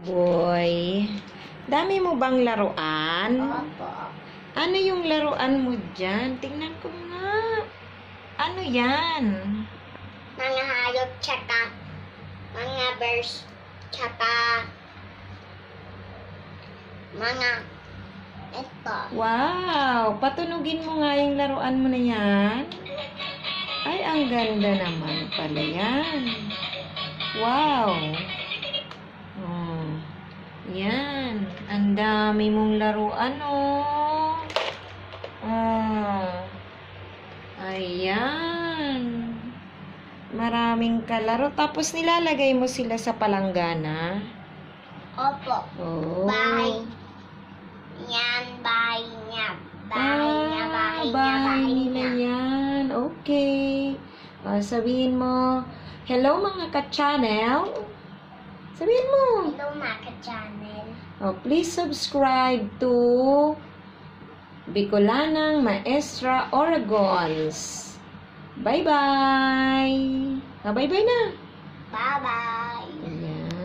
Boy, dami mo bang laruan? Opo. Ano yung laruan mo dyan? Tingnan ko nga. Ano yan? Mga hayop tsaka mga birds tsaka mga ito. Wow! Patunugin mo nga yung laruan mo na yan. Ay, ang ganda naman pala yan. Wow! Oh, yan. Ang dami mong laruan, oh. Oh. Ayan. Maraming kalaro. Tapos nilalagay mo sila sa palanggana. Opo. Oh. Bahay. Yan, bahay niya. Bahay niya, bahay niya, Bahay bahay nila niya. yan. Okay. Sabihin mo, hello mga ka-channel. Sabihin mo. Hello, Maka Channel. Please subscribe to Bicolanang Maestra Oragons. Bye-bye. Bye-bye na. Bye-bye.